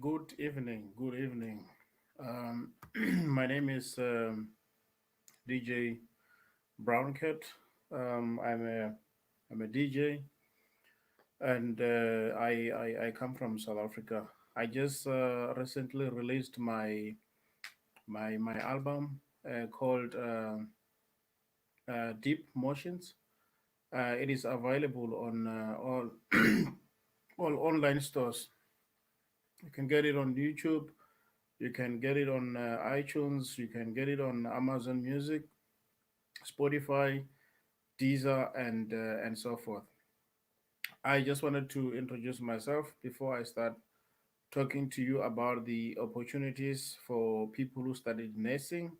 Good evening. Good evening. Um, my name is DJ Browncat. I'm a DJ, and I come from South Africa. I just recently released my album called Deep Motions. It is available on all all online stores. You can get it on YouTube. You can get it on iTunes. You can get it on Amazon Music, Spotify, Deezer, and so forth. I just wanted to introduce myself before I start talking to you about the opportunities for people who studied nursing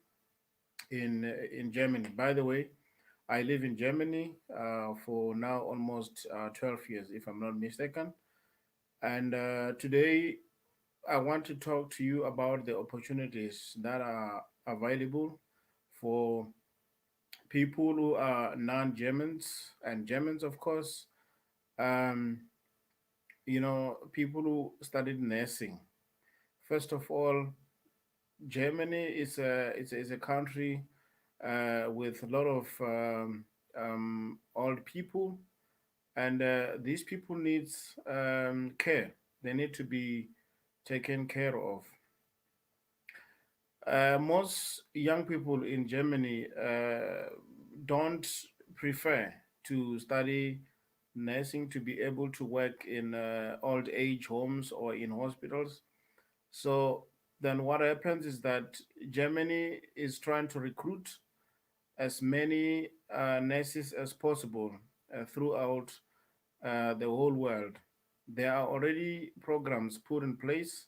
in Germany. By the way, I live in Germany for now almost 12 years, if I'm not mistaken. And today I want to talk to you about the opportunities that are available for people who are non-Germans and Germans, of course. Um, People who studied nursing. First of all, Germany is a country with a lot of old people, and these people needs care. They need to be taken care of. Most young people in Germany don't prefer to study nursing to be able to work in old age homes or in hospitals. So then what happens is that Germany is trying to recruit as many nurses as possible throughout the whole world. There are already programs put in place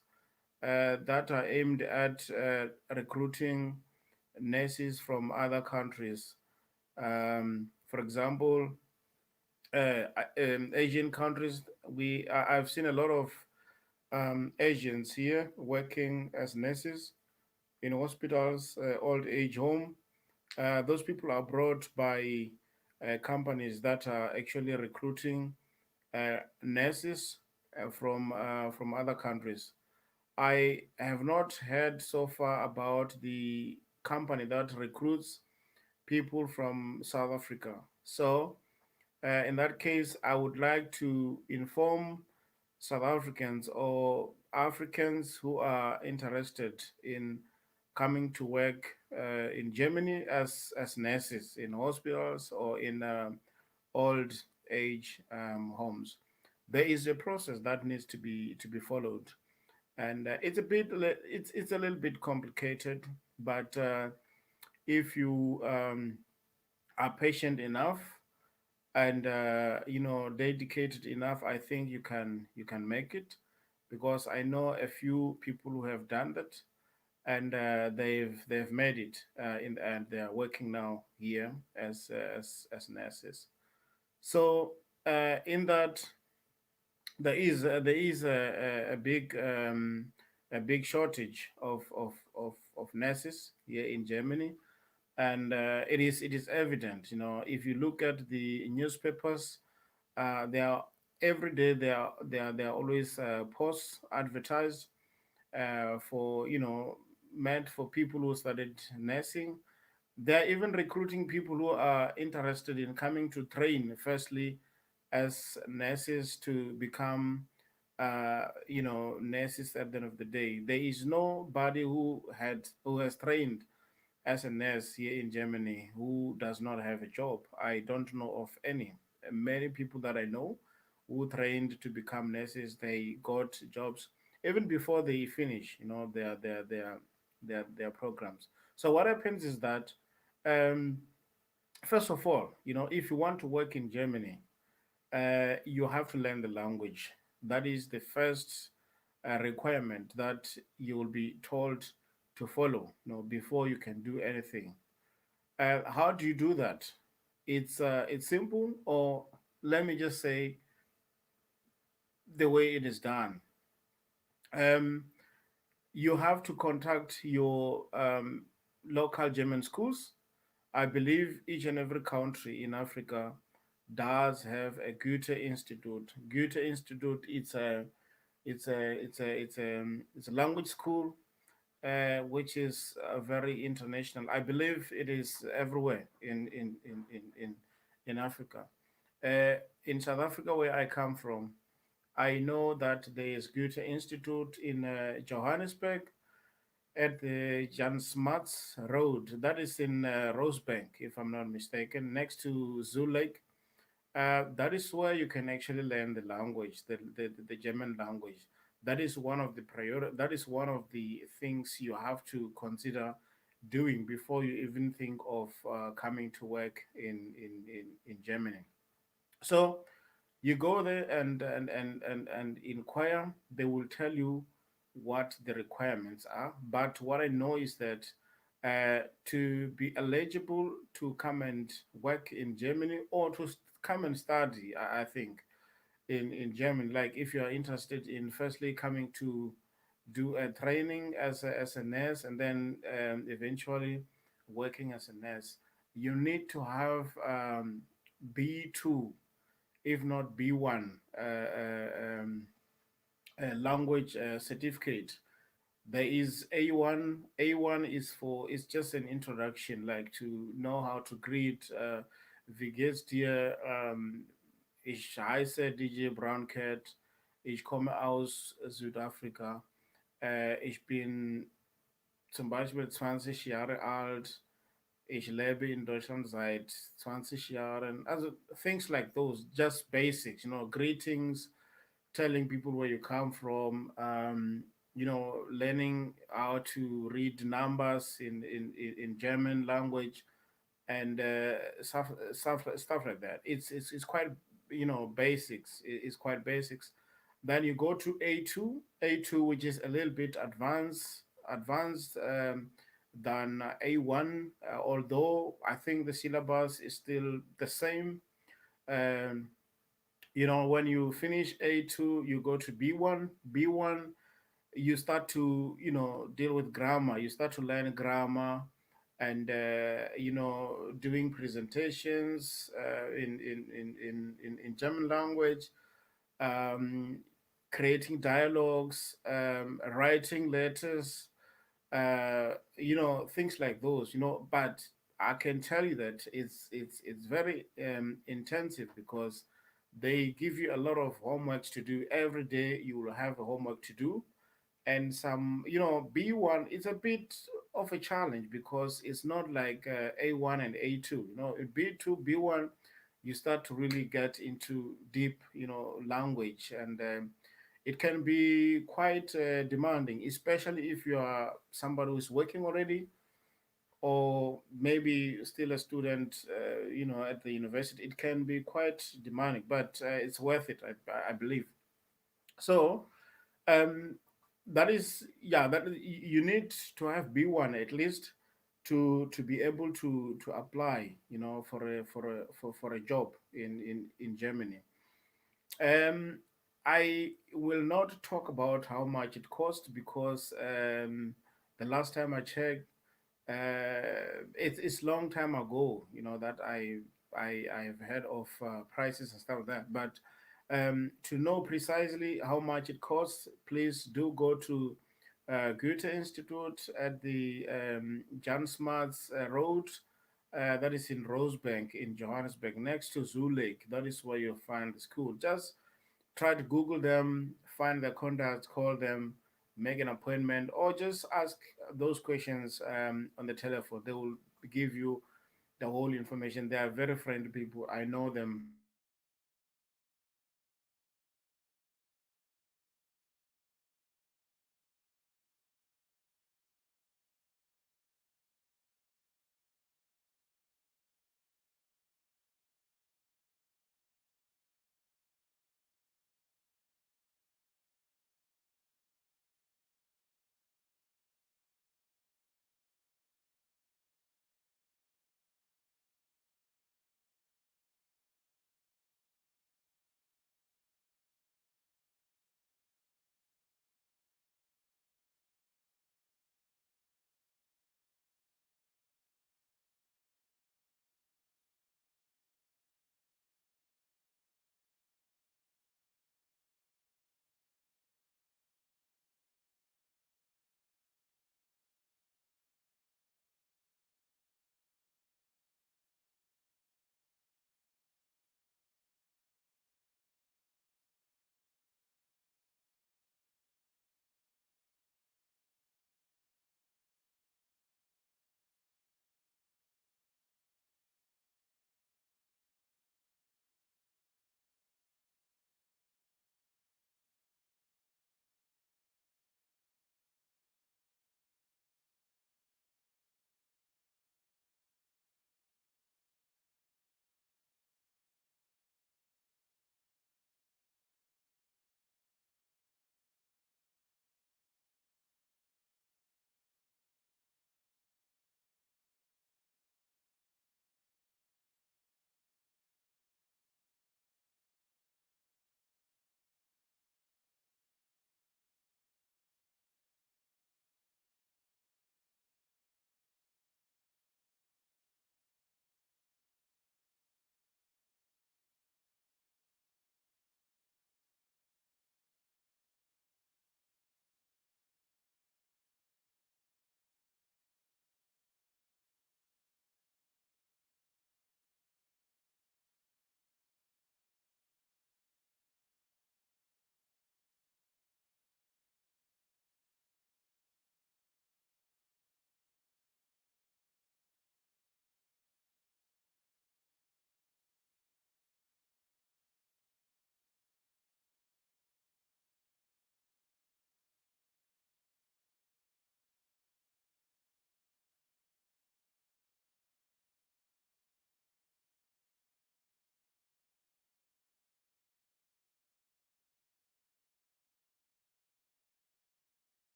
that are aimed at recruiting nurses from other countries. For example, Asian countries. I've seen a lot of Asians here working as nurses in hospitals, old age home. Those people are brought by companies that are actually recruiting nurses from other countries. I have not heard so far about the company that recruits people from South Africa. So, in that case, I would like to inform South Africans or Africans who are interested in coming to work in Germany as nurses in hospitals or in old age homes. There is a process that needs to be followed, and it's a little bit complicated, but if you are patient enough and dedicated enough, I think you can make it, because I know a few people who have done that, and they've made it in the end. They are working now here as nurses. So in that, there is a big shortage of nurses here in Germany, and it is evident. If you look at the newspapers, they are every day they are always posts advertised for meant for people who studied nursing. They're even recruiting people who are interested in coming to train firstly as nurses to become nurses at the end of the day. There is nobody who has trained as a nurse here in Germany who does not have a job. I don't know of any. Many people that I know who trained to become nurses, they got jobs even before they finish, their programs. So what happens is that, um, first of all, if you want to work in Germany, you have to learn the language. That is the first requirement that you will be told to follow, before you can do anything. How do you do that? It's simple, or let me just say the way it is done. Um, you have to contact your local German schools. I believe each and every country in Africa does have a Goethe Institute. Goethe Institute, it's It's a language school, which is very international. I believe it is everywhere in Africa. In South Africa, where I come from, I know that there is Goethe Institute in Johannesburg at the Jan Smuts Road. That is in Rosebank, if I'm not mistaken, next to Zoo Lake. That is where you can actually learn the language, the German language. That is one of the that is one of the things you have to consider doing before you even think of coming to work in Germany. So you go there and inquire. They will tell you what the requirements are. But what I know is that to be eligible to come and work in Germany or to come and study, I think in Germany, like if you are interested in firstly coming to do a training as a nurse and then eventually working as a nurse, you need to have B2, if not B1, language certificate. There is A1. A1 is for, it's just an introduction, like to know how to greet. Wie geht's dir? Ich heiße DJ Browncat. Ich komme aus Südafrika. Ich bin zum Beispiel 20 Jahre alt. Ich lebe in Deutschland seit 20 Jahren. Also things like those, just basics, greetings, telling people where you come from, learning how to read numbers in German language and stuff like that. It's quite basics. It's quite basics. Then you go to A2, which is a little bit advanced than A1. Although I think the syllabus is still the same. Um, when you finish A2, you go to B1. B1, you start to deal with grammar. You start to learn grammar and doing presentations in German language, um, creating dialogues, writing letters, things like those. But I can tell you that it's very intensive because they give you a lot of homeworks to do every day. You will have a homework to do, and some B1 is a bit of a challenge because it's not like A1 and A2. In B2, B1, you start to really get into deep language, and it can be quite demanding, especially if you are somebody who's working already or maybe still a student at the university. It can be quite demanding, but it's worth it, I believe. So um, that is, yeah, that you need to have B1 at least to be able to apply for a job in Germany. um I will not talk about how much it cost because the last time I checked, it's long time ago, that I've heard of prices and stuff like that. But to know precisely how much it costs, please do go to Goethe Institute at the Jan Smuts Road. That is in Rosebank in Johannesburg, next to Zoo Lake. That is where you'll find the school. Just try to Google them, find their contacts, call them, make an appointment, or just ask those questions on the telephone. They will give you the whole information. They are very friendly people. I know them very well.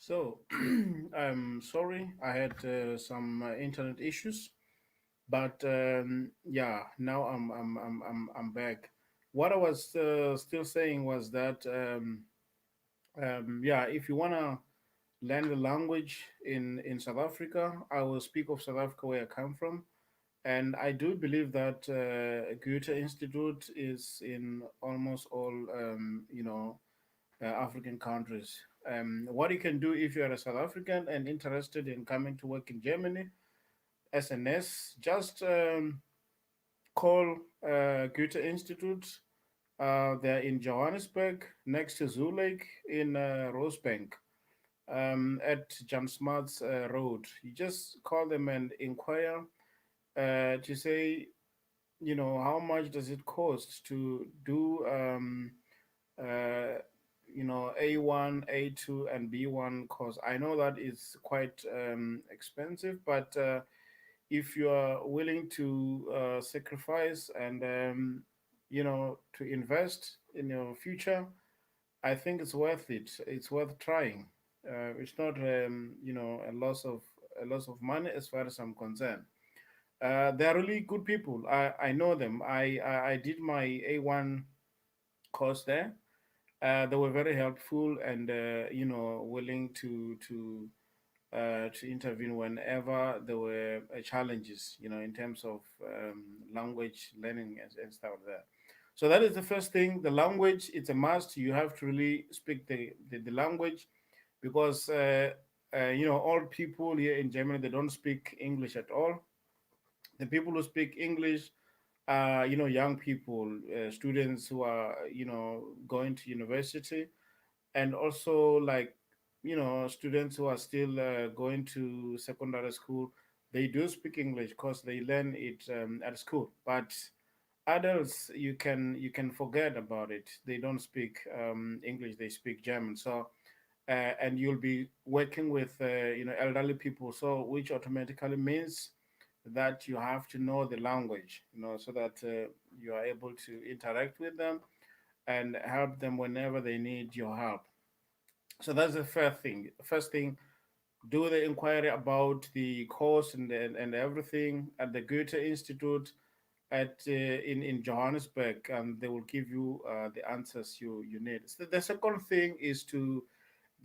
So, I'm sorry, I had some internet issues, but yeah, now I'm back. What I was still saying was that yeah, if you wanna learn the language in South Africa, I will speak of South Africa where I come from, and I do believe that Goethe Institute is in almost all African countries. What you can do if you are a South African and interested in coming to work in Germany as a nurse, just call Goethe Institute. They're in Johannesburg, next to Zoo Lake in Rosebank, at Jan Smart's Road. You just call them and inquire to say, how much does it cost to do uh, A1, A2, and B1 course. I know that it's quite expensive, but if you are willing to sacrifice and to invest in your future, I think it's worth it. It's worth trying. It's not a loss of money as far as I'm concerned. They are really good people. I know them. I did my A1 course there. They were very helpful and willing to intervene whenever there were challenges, in terms of language learning and stuff like that. So that is the first thing. The language, it's a must. You have to really speak the language because all people here in Germany, they don't speak English at all. The people who speak English, young people, students who are going to university, and also like students who are still going to secondary school. They do speak English because they learn it at school, but adults, you can forget about it. They don't speak English, they speak German. So and you'll be working with elderly people, so which automatically means that you have to know the language, so that you are able to interact with them and help them whenever they need your help. So that's the first thing. First thing, do the inquiry about the course and everything at the Goethe Institute at in Johannesburg, and they will give you the answers you need. So the second thing is to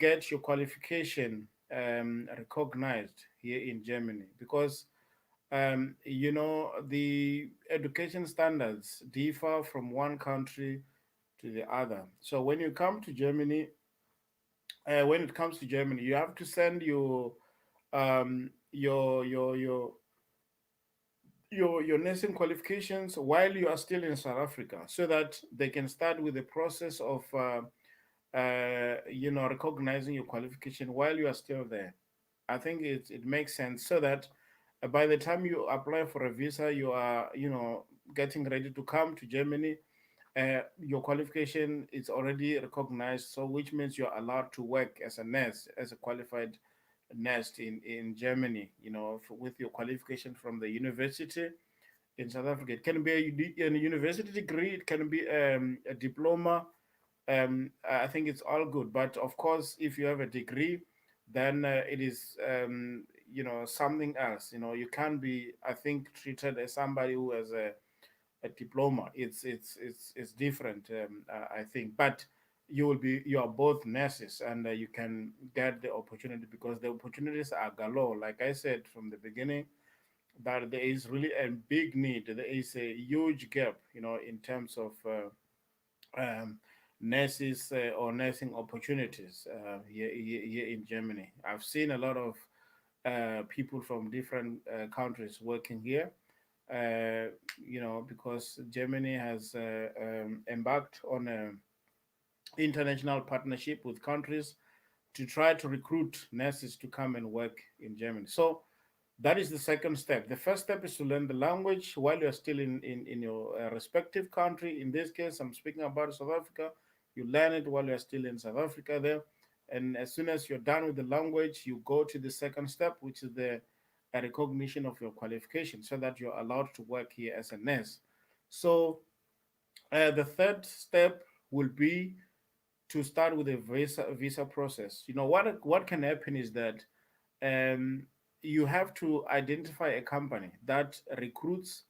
get your qualification recognized here in Germany, because the education standards differ from one country to the other. So when it comes to Germany, you have to send um, your your your your nursing qualifications while you are still in South Africa, so that they can start with the process of recognizing your qualification while you are still there. I think it makes sense, so that by the time you apply for a visa, you are getting ready to come to Germany. Your qualification is already recognized, so which means you're allowed to work as a nurse, as a qualified nurse in Germany. With your qualification from the university in South Africa. It can be a university degree, it can be a diploma. I think it's all good. But of course, if you have a degree, then it is something else. You can't be, I think, treated as somebody who has a diploma. It's different. I think, but you are both nurses, and you can get the opportunity because the opportunities are galore. Like I said from the beginning, that there is really a big need. There is a huge gap, in terms of nurses or nursing opportunities here in Germany. I've seen a lot of people from different countries working here. Because Germany has embarked on a international partnership with countries to try to recruit nurses to come and work in Germany. So that is the second step. The first step is to learn the language while you're still in your respective country. In this case, I'm speaking about South Africa. You learn it while you're still in South Africa there. And as soon as you're done with the language, you go to the second step, which is the a recognition of your qualification so that you're allowed to work here as a nurse. So the third step will be to start with a visa process. What can happen is that um, you have to identify a company that recruits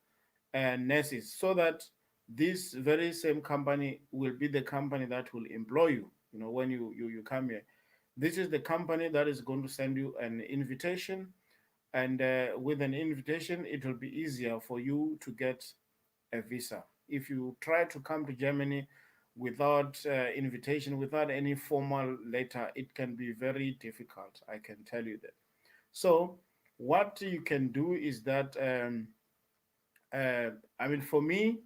nurses, so that this very same company will be the company that will employ you. When you come here, this is the company that is going to send you an invitation, and with an invitation, it will be easier for you to get a visa. If you try to come to Germany without invitation, without any formal letter, it can be very difficult. I can tell you that. So, what you can do is that, I mean, for me,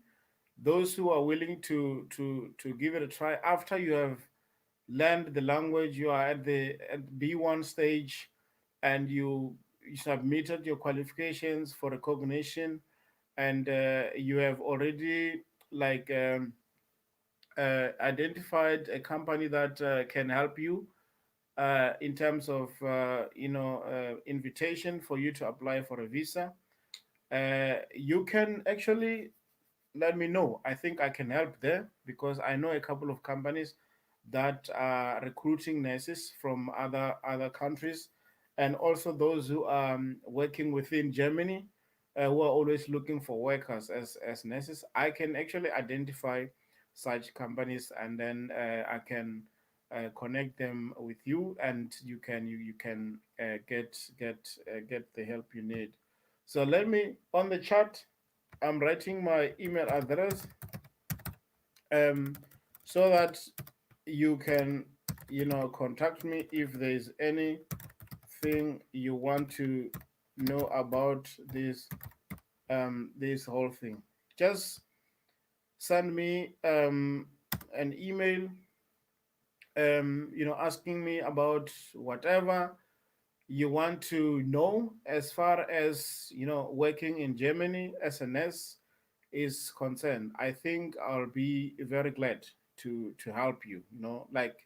those who are willing to give it a try after you have learned the language, you are at B1 stage, and you submitted your qualifications for recognition, and you have already like identified a company that can help you in terms of invitation for you to apply for a visa. You can actually let me know. I think I can help there, because I know a couple of companies that are recruiting nurses from other countries, and also those who are working within Germany, who are always looking for workers as nurses. I can actually identify such companies, and then I can connect them with you, and you can get the help you need. So let me on the chat. I'm writing my email address, um, so that you can, contact me if there is anything you want to know about this whole thing. Just send me an email, asking me about whatever you want to know as far as working in Germany as a nurse is concerned. I think I'll be very glad to help you. Like,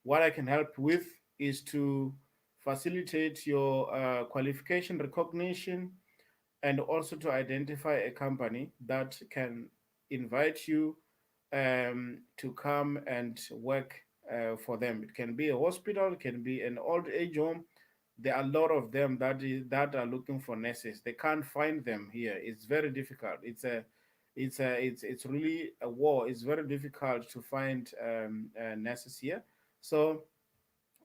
what I can help with is to facilitate your qualification recognition, and also to identify a company that can invite you to come and work for them. It can be a hospital, it can be an old age home. There are a lot of them that are looking for nurses. They can't find them here. It's very difficult. It's really a war. It's very difficult to find nurses here. So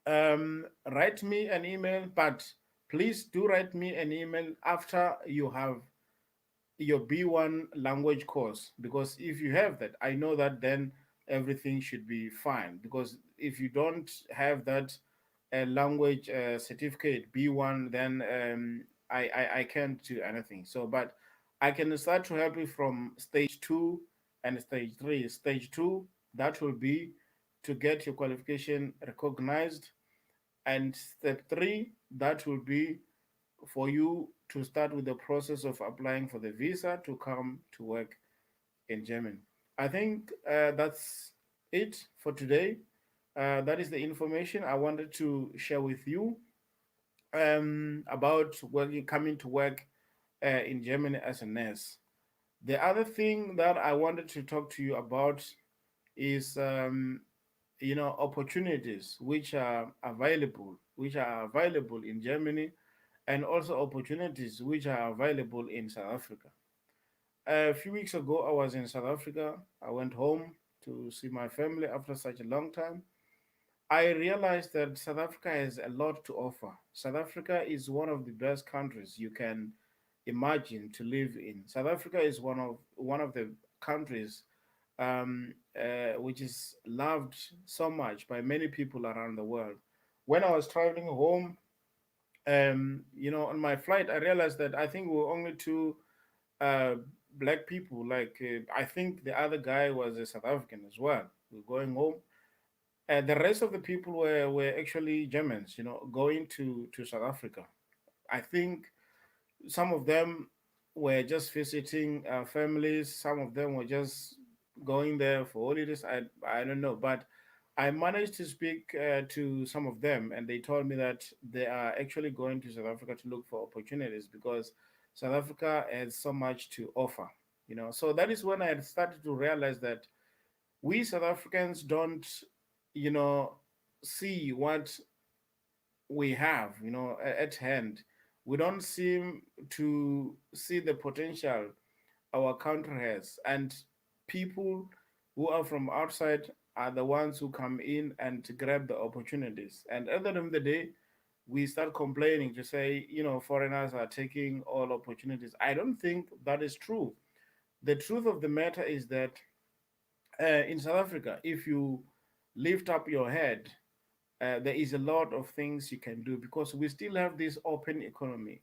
write me an email, but please do write me an email after you have your B1 language course, because if you have that, I know that then everything should be fine. Because if you don't have that language certificate B1, then I can't do anything. So, but I can start to help you from stage two and stage three. Stage two, that will be to get your qualification recognized, and step three, that will be for you to start with the process of applying for the visa to come to work in Germany. I think that's it for today. That is the information I wanted to share with you about working, coming to work in Germany as a nurse. The other thing that I wanted to talk to you about is opportunities which are available in Germany, and also opportunities which are available in South Africa. A few weeks ago, I was in South Africa. I went home to see my family after such a long time. I realized that South Africa has a lot to offer. South Africa is one of the best countries you can imagine to live in. South Africa is one of the countries which is loved so much by many people around the world. When I was traveling home, on my flight, I realized that I think we were only two uh, black people. Like, I think the other guy was a South African as well. We were going home. The rest of the people were actually Germans, going to South Africa. I think some of them were just visiting families. Some of them were just going there for holidays. I don't know, but I managed to speak to some of them, and they told me that they are actually going to South Africa to look for opportunities, because South Africa has so much to offer. So that is when I had started to realize that we South Africans don't you know, see what we have, at hand. We don't seem to see the potential our country has. And people who are from outside are the ones who come in and grab the opportunities. And at the end of the day, we start complaining to say, foreigners are taking all opportunities. I don't think that is true. The truth of the matter is that in South Africa, if you lift up your head, there is a lot of things you can do because we still have this open economy.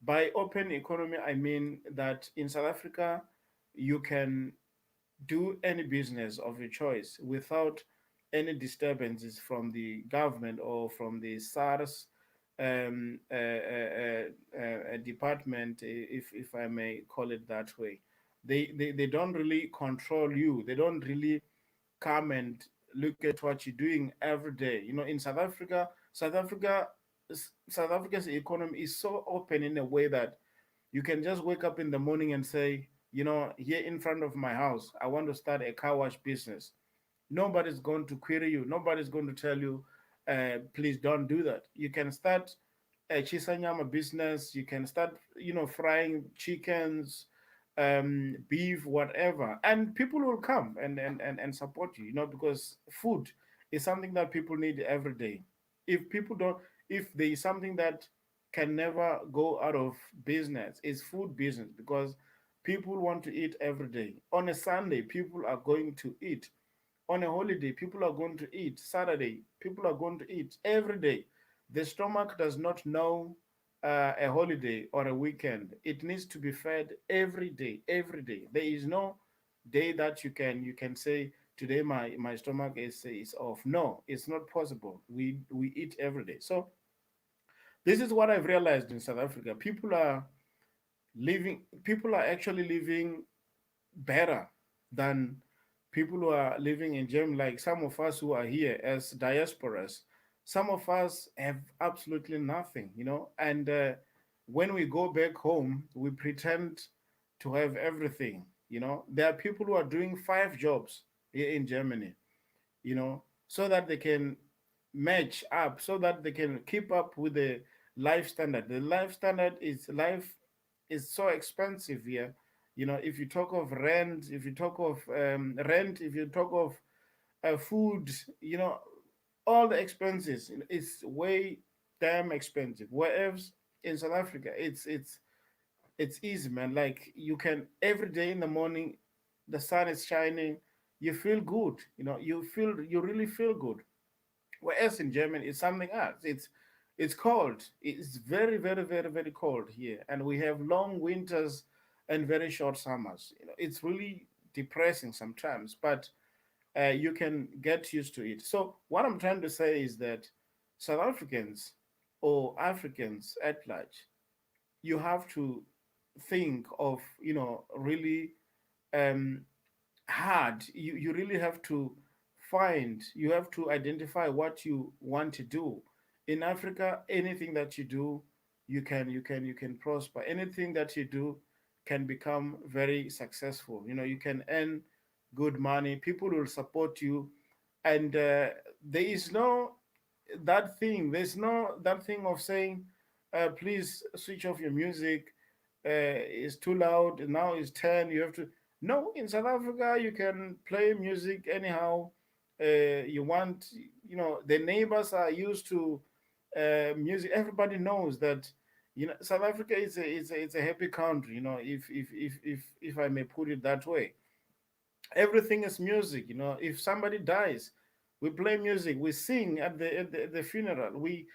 By open economy, I mean that in South Africa, you can do any business of your choice without any disturbances from the government or from the SARS department, if I may call it that way. They don't really control you. They don't really come and look at what you're doing every day. In South Africa's economy is so open in a way that you can just wake up in the morning and say, here in front of my house, I want to start a car wash business. Nobody's going to query you. Nobody's going to tell you, please don't do that. You can start a chisanyama business. You can start, frying chickens, beef, whatever, and people will come and support you. Because food is something that people need every day. If people don't, if there is something that can never go out of business, it's food business because people want to eat every day. On a Sunday, people are going to eat. On a holiday, people are going to eat. Saturday, people are going to eat every day. The stomach does not know a holiday or a weekend. It needs to be fed every day, every day. There is no day that you can say today my stomach is off. No, it's not possible. We eat every day. So this is what I've realized in South Africa. People are actually living better than people who are living in Germany, like some of us who are here as diasporas. Some of us have absolutely nothing, and when we go back home, we pretend to have everything. There are people who are doing 5 jobs here in Germany, so that they can match up, so that they can keep up with the life standard. The life is so expensive here. If you talk of rent, if you talk of rent, if you talk of food, all the expenses, it's way damn expensive. Whereas in South Africa, it's easy, man. Like you can every day in the morning, the sun is shining, you feel good. You really feel good. Whereas in Germany, it's something else. It's cold. It's very, very, very, very cold here, and we have long winters and very short summers. It's really depressing sometimes, but you can get used to it. So what I'm trying to say is that South Africans or Africans at large, you have to think of really um, hard. You really have to you have to identify what you want to do. In Africa, anything that you do, you can prosper. Anything that you do can become very successful. You can earn good money, people will support you, and there is no there's no that thing of saying, please switch off your music, it's too loud, now it's 10, you have to. No, in South Africa you can play music anyhow you want. The neighbors are used to music. Everybody knows that South Africa is a happy country, if I may put it that way. Everything is music. If somebody dies, we play music, we sing at the funeral, we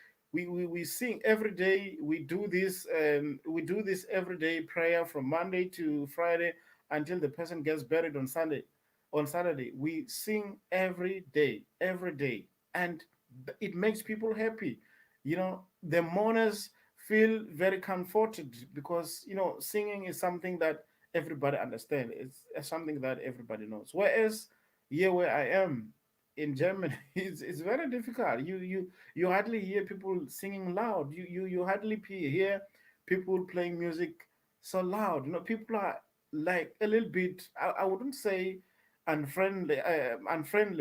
sing every day. We do this everyday prayer from Monday to Friday until the person gets buried on Sunday. On Saturday we sing every day, and it makes people happy. The mourners feel very comforted because singing is something that everybody understands. It's something that everybody knows. Whereas here where I am in Germany, it's very difficult. You hardly hear people singing loud. You hardly hear people playing music so loud. People are like a little bit. I wouldn't say unfriendly,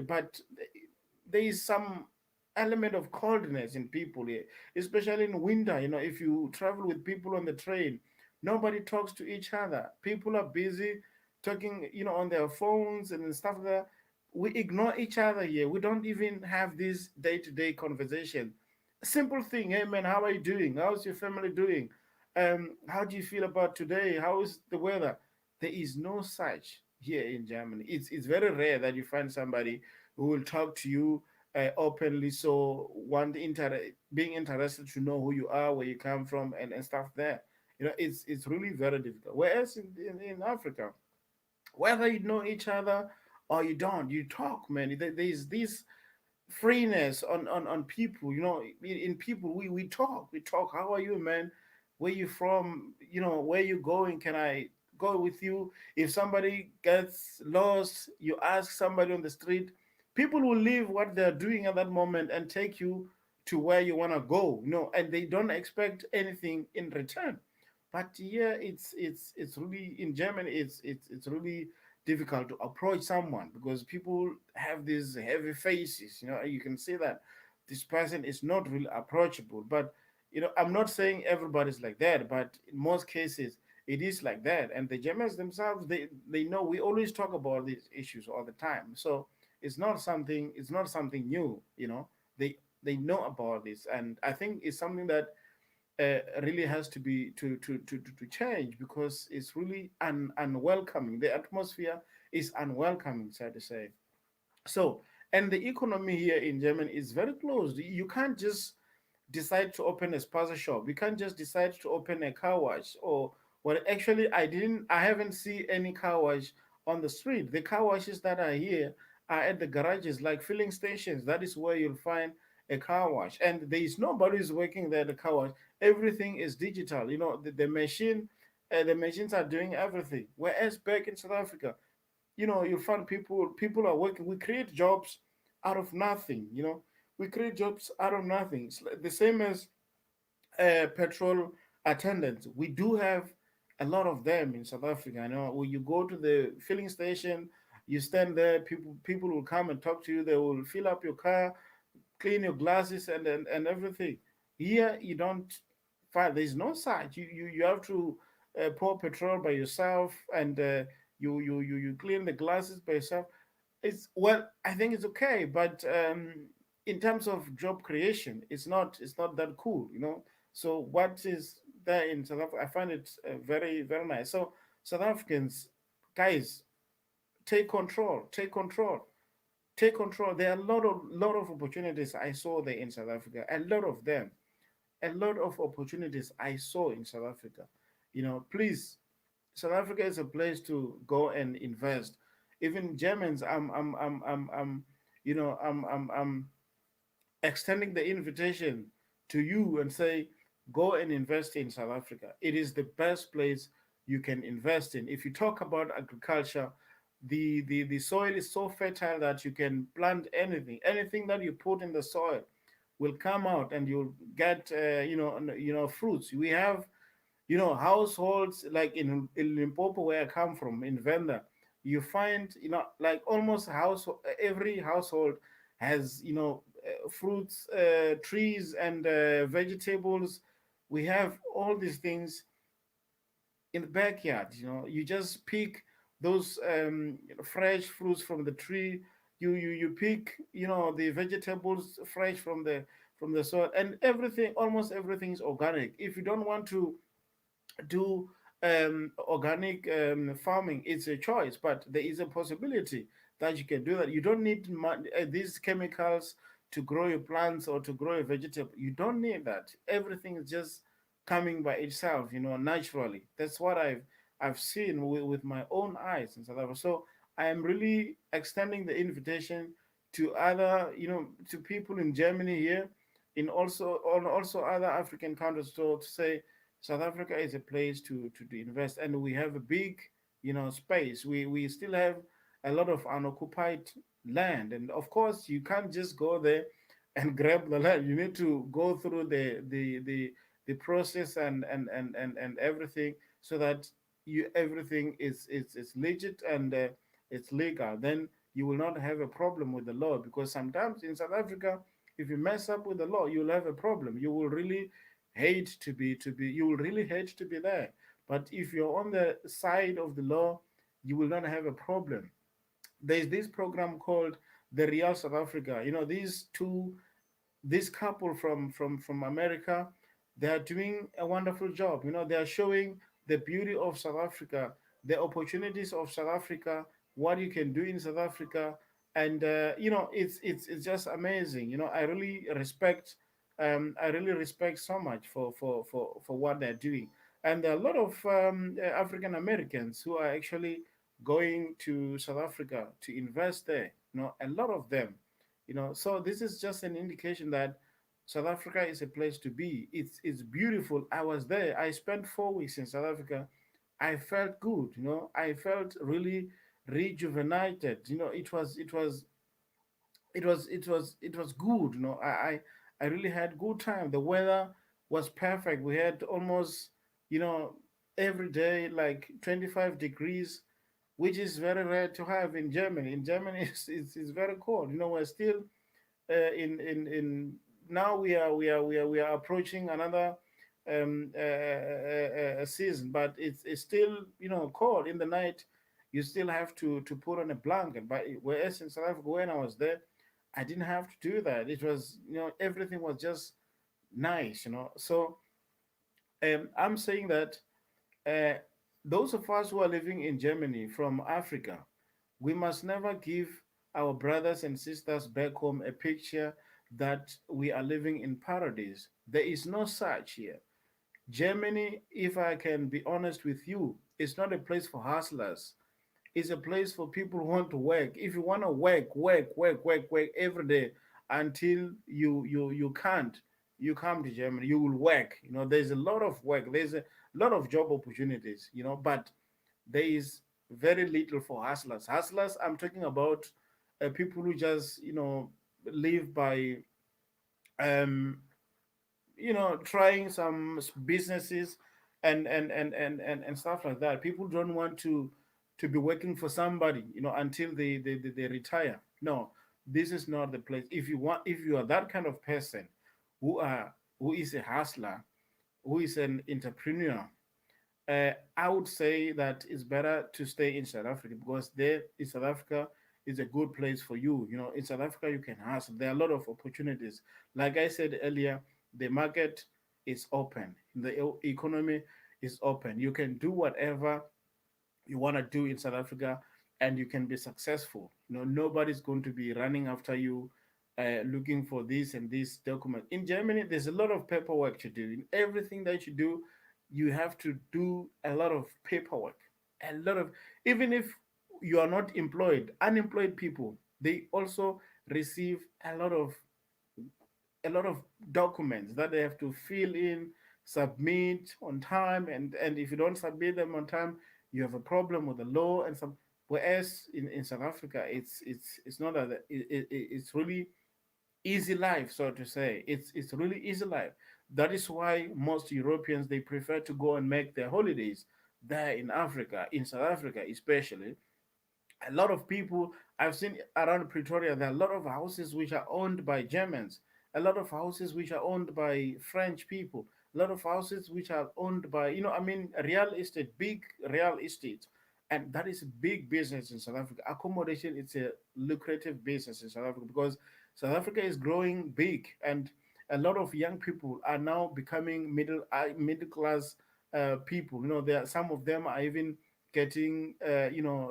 but there is some element of coldness in people here, especially in winter. If you travel with people on the train, nobody talks to each other. People are busy talking, on their phones and stuff like that. We ignore each other here. We don't even have this day-to-day conversation. Simple thing. Hey man, how are you doing? How's your family doing? How do you feel about today? How is the weather? There is no such here in Germany. It's very rare that you find somebody who will talk to you openly. So being interested to know who you are, where you come from, and stuff there. It's really very difficult. Whereas in Africa, whether you know each other or you don't, you talk, man. There's this freeness on people. In people, we talk. How are you, man? Where you from? Where you going? Can I go with you? If somebody gets lost, you ask somebody on the street. People will leave what they're doing at that moment and take you to where you want to go. And they don't expect anything in return. But yeah, it's really, in Germany, it's really difficult to approach someone because people have these heavy faces. You can see that this person is not really approachable. But I'm not saying everybody's like that, but in most cases it is like that. And the Germans themselves, they know. We always talk about these issues all the time. So it's not something new. They know about this, and I think it's something that really has to be to change, because it's really unwelcoming. The atmosphere is unwelcoming, sad to say. So, and the economy here in Germany is very closed. You can't just decide to open a spaza shop. You can't just decide to open a car wash. Or, well, actually, I haven't seen any car wash on the street. The car washes that are here are at the garages, like filling stations. That is where you'll find a car wash, and there is nobody who's working there at the car wash. Everything is digital. The machines are doing everything. Whereas back in South Africa, you find people are working. We create jobs out of nothing. We create jobs out of nothing. It's like the same as petrol attendants. We do have a lot of them in South Africa. When you go to the filling station, you stand there, people will come and talk to you. They will fill up your car, clean your glasses, and everything. Here you don't find, there's no such. You have to pour petrol by yourself, and you clean the glasses by yourself. I think it's okay, but in terms of job creation, it's not that cool. So what is there in South Africa? I find it very very nice. So South Africans, guys, take control, take control, take control. There are a lot of opportunities I saw there in South Africa. A lot of them, a lot of opportunities I saw in South Africa. Please, South Africa is a place to go and invest. Even Germans, I'm extending the invitation to you and say, go and invest in South Africa. It is the best place you can invest in. If you talk about agriculture, the soil is so fertile that you can plant anything. Anything that you put in the soil will come out, and you'll get fruits. We have households like in Limpopo, where I come from, in Venda. You find, like almost every household has fruits, trees, and vegetables. We have all these things in the backyard. You just pick those fresh fruits from the tree. You pick the vegetables fresh from the soil, and everything, almost everything is organic. If you don't want to do organic farming, it's a choice, but there is a possibility that you can do that. You don't need these chemicals to grow your plants or to grow a vegetable. You don't need that. Everything is just coming by itself, naturally. That's what I've seen with my own eyes in South Africa. So I am really extending the invitation to other, to people in Germany here, in also other African countries, to say South Africa is a place to invest, and we have a big, space. We still have a lot of unoccupied land, and of course, you can't just go there and grab the land. You need to go through the process and everything, so that everything is legit, and it's legal. Then you will not have a problem with the law, because sometimes in South Africa, if you mess up with the law, you'll have a problem. You will really hate to be you will really hate to be there. But if you're on the side of the law, you will not have a problem. There's this program called the Real South Africa. This couple from America, they are doing a wonderful job. They are showing the beauty of South Africa, the opportunities of South Africa, what you can do in South Africa, and it's just amazing. I really respect so much for what they're doing, and there are a lot of African Americans who are actually going to South Africa to invest there. A lot of them. So this is just an indication that South Africa is a place to be. It's beautiful. I was there. I spent 4 weeks in South Africa. I felt good. I felt really rejuvenated. It was good. I really had good time. The weather was perfect. We had almost, you know every day like 25 degrees, which is very rare to have in Germany. In Germany, it's very cold. We're still in now we are approaching another season, but it's still cold in the night. You still have to put on a blanket. But whereas in South Africa, when I was there, I didn't have to do that. It was, everything was just nice. So I'm saying that uh, those of us who are living in Germany from Africa, we must never give our brothers and sisters back home a picture that we are living in paradise. There is no such here. Germany, if I can be honest with you, is not a place for hustlers. It's a place for people who want to work. If you want to work every day until you can't, you come to Germany. You will work. There's a lot of work. There's a lot of job opportunities. But there is very little for hustlers. Hustlers, I'm talking about people who just live by um, trying some businesses and stuff like that. People don't want to be working for somebody until they retire. No, this is not the place. If you are that kind of person who are who is a hustler, who is an entrepreneur, I would say that it's better to stay in South Africa, because there in South Africa is a good place for you. In South Africa, you can hustle. There are a lot of opportunities. Like I said earlier, the market is open. The economy is open. You can do whatever you want to do in South Africa, and you can be successful. Nobody's going to be running after you, looking for this and this document. In Germany, there's a lot of paperwork to do. In everything that you do, you have to do a lot of paperwork. A lot of, even if you are not employed, unemployed people, they also receive a lot of documents that they have to fill in, submit on time, and if you don't submit them on time, you have a problem with the law and some. Whereas in South Africa, it's not that it's really easy life, so to say. It's really easy life. That is why most Europeans, they prefer to go and make their holidays there in Africa, in South Africa especially. A lot of people I've seen around Pretoria, there are a lot of houses which are owned by Germans, a lot of houses which are owned by French people, a lot of houses which are owned by, I mean, real estate, big real estate. And that is a big business in South Africa. Accommodation, it's a lucrative business in South Africa, because South Africa is growing big, and a lot of young people are now becoming middle class people. There some of them are even getting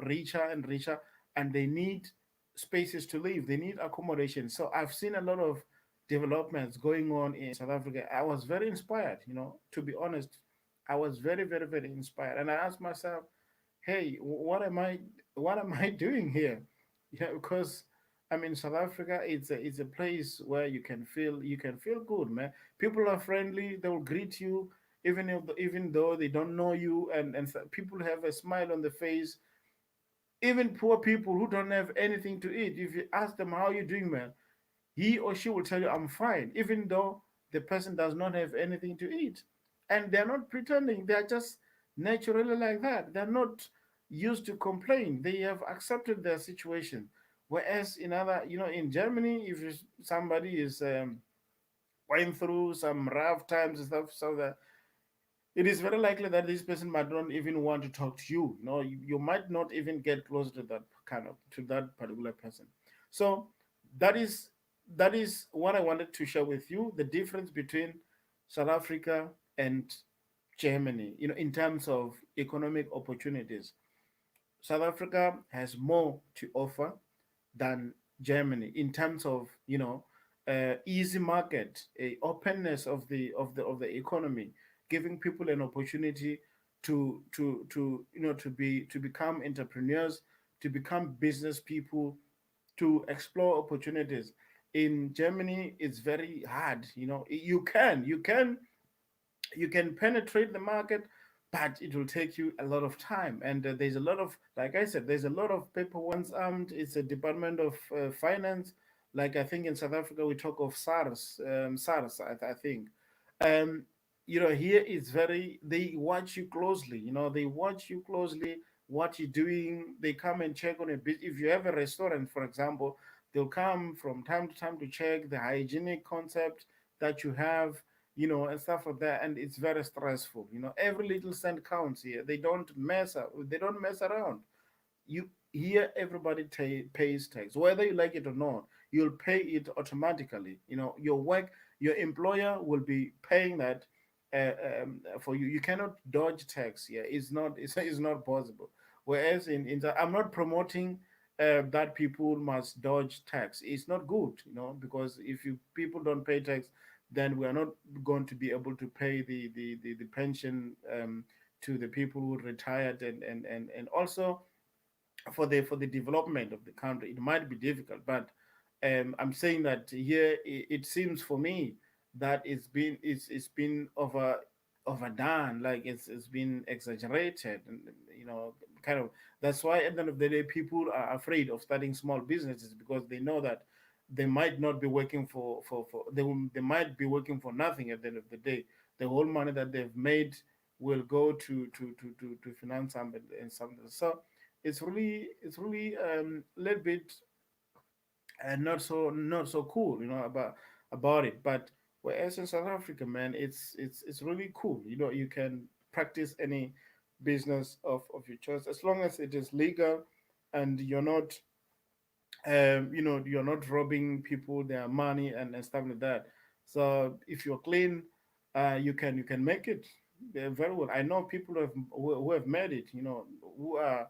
richer and richer, and they need spaces to live. They need accommodation. So I've seen a lot of developments going on in South Africa. I was very inspired. To be honest, I was very, very, very inspired, and I asked myself, hey, what am I doing here? Because I mean, South Africa, it's a place where you can feel good, man. People are friendly. They will greet you even though they don't know you, and people have a smile on the face. Even poor people who don't have anything to eat, if you ask them how you doing, man, he or she will tell you, I'm fine, even though the person does not have anything to eat. And they're not pretending, they're just naturally like that. They're not used to complain. They have accepted their situation. Whereas in other, in Germany, if somebody is going through some rough times and stuff, so that it is very likely that this person might not even want to talk to you. You might not even get close to that to that particular person. So that is that is what I wanted to share with you, the difference between South Africa and Germany, in terms of economic opportunities. South Africa has more to offer than Germany in terms of easy market, a openness of the economy, giving people an opportunity to become entrepreneurs, to become business people, to explore opportunities. In Germany, it's very hard. You can penetrate the market, but it will take you a lot of time. And there's a lot of, like I said, there's a lot of paper. Once it's a Department of Finance. Like I think in South Africa we talk of SARS. I think. Um, here it's very. They watch you closely. They watch you closely. What you're doing. They come and check on a bit. If you have a restaurant, for example, they'll come from time to time to check the hygienic concept that you have, and stuff like that. And it's very stressful. Every little cent counts here. They don't mess around. You Here, everybody pays tax, whether you like it or not. You'll pay it automatically. Your work, your employer will be paying that for you. You cannot dodge tax here. It's not possible. Whereas I'm not promoting that people must dodge tax. It's not good, because if you people don't pay tax, then we are not going to be able to pay the pension to the people who retired, and also for the development of the country. It might be difficult, but I'm saying that here it seems for me that it's been overdone, like it's been exaggerated, and kind of. That's why at the end of the day, people are afraid of starting small businesses, because they know that they might not be working they might be working for nothing at the end of the day. The whole money that they've made will go to finance something. So it's really a little bit not so cool, about it. But whereas in South Africa, man, it's really cool. You can practice any business of your choice, as long as it is legal, and you're not robbing people their money, and stuff like that. So if you're clean, you can make it very well. I know people who have made it, who are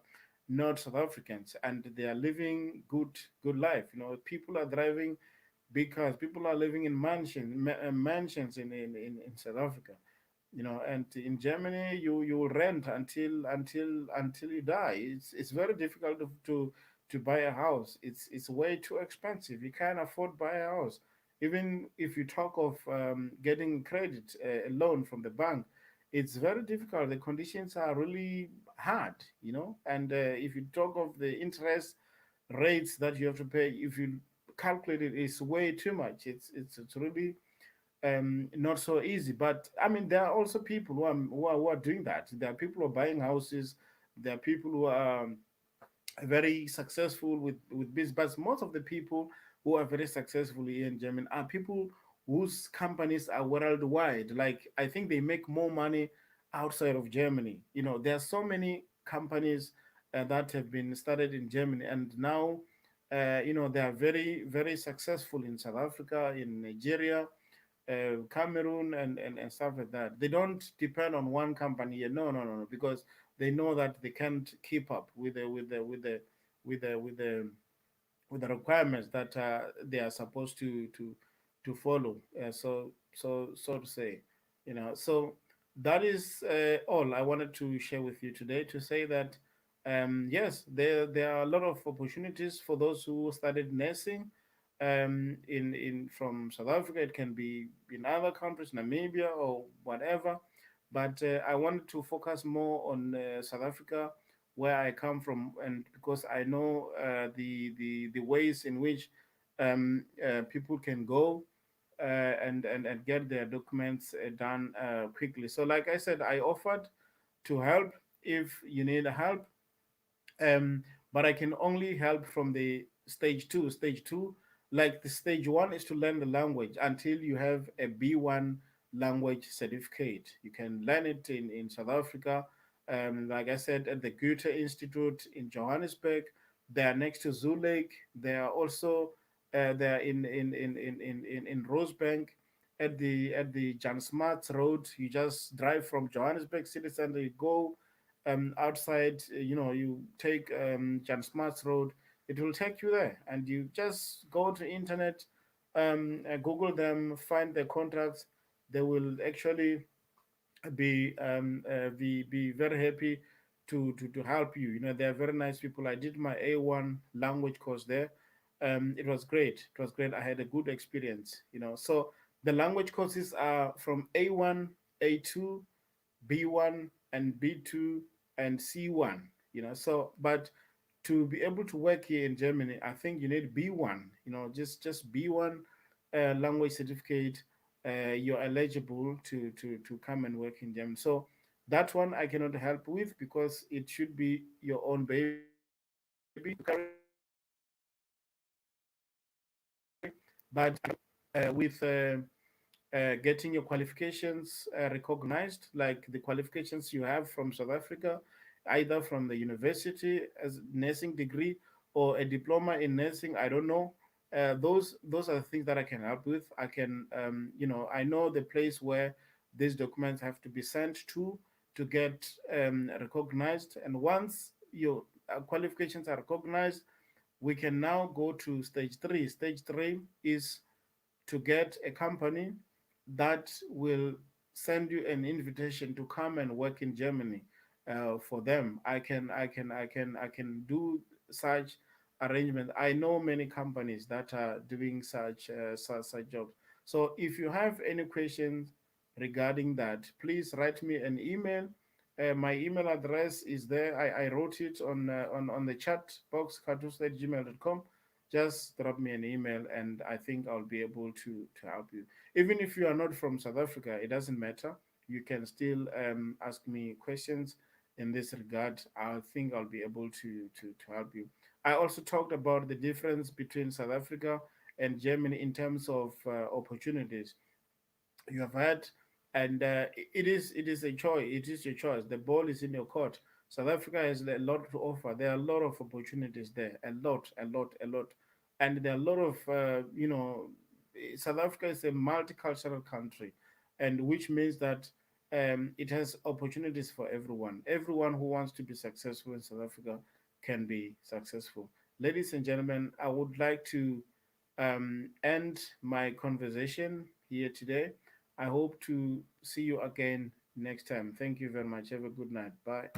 not South Africans, and they are living good life. People are driving big cars. People are living in mansions in South Africa. And in Germany, you will rent until you die. It's very difficult to buy a house. It's way too expensive. You can't afford buy a house. Even if you talk of getting credit, a loan from the bank, it's very difficult. The conditions are really hard. And if you talk of the interest rates that you have to pay, if you calculate it, it's way too much. It's really not so easy. But I mean, there are also people who are doing that. There are people who are buying houses. There are people who are very successful with business. But most of the people who are very successful here in Germany are people whose companies are worldwide. Like, I think they make more money outside of Germany. There are so many companies that have been started in Germany, and now they are very very successful in South Africa, in Nigeria, Cameroon, and stuff like that. They don't depend on one company. No, no, no, no, because they know that they can't keep up with the requirements that they are supposed to follow. So to say, So that is all I wanted to share with you today. To say that yes, there are a lot of opportunities for those who started nursing in from South Africa. It can be in other countries, Namibia or whatever. But I wanted to focus more on South Africa, where I come from, and because I know the ways in which people can go and get their documents done quickly. So, like I said, I offered to help if you need help, but I can only help from the stage two. Stage two, like the stage one is to learn the language until you have a B1 language certificate. You can learn it in South Africa. Like I said, at the Goethe Institute in Johannesburg. They are next to Zoo Lake. They are also they are in Rosebank at the Jan Smuts Road. You just drive from Johannesburg city center. You go outside. You take Jan Smuts Road. It will take you there, and you just go to internet, Google them, find their contacts. They will actually be very happy to help you. They are very nice people. I did my A1 language course there. It was great. It was great. I had a good experience. So the language courses are from A1, A2, B1, and B2, and C1. So but to be able to work here in Germany, I think you need B1. Just B1 language certificate. You're eligible to come and work in Germany. So that one I cannot help with because it should be your own baby. You carry it on your shoulder. But with getting your qualifications recognized, like the qualifications you have from South Africa, either from the university as nursing degree or a diploma in nursing. I don't know. Those are the things that I can help with. I can, I know the place where these documents have to be sent to get recognized. And once your qualifications are recognized, we can now go to stage three. Stage three is to get a company that will send you an invitation to come and work in Germany for them. I can do such arrangement. I know many companies that are doing such jobs. So if you have any questions regarding that, please write me an email. My email address is there. I wrote it on the chat box, cartoons@gmail.com. Just drop me an email, and I think I'll be able to help you. Even if you are not from South Africa, it doesn't matter. You can still ask me questions in this regard. I think I'll be able to help you. I also talked about the difference between South Africa and Germany in terms of opportunities you have had, and it is a choice. It is your choice. The ball is in your court. South Africa has a lot to offer. There are a lot of opportunities there, a lot, and there are a lot of South Africa is a multicultural country, and which means that it has opportunities for everyone. Everyone who wants to be successful in South Africa can be successful. Ladies and gentlemen, I would like to end my conversation here today. I hope to see you again next time. Thank you very much. Have a good night. Bye.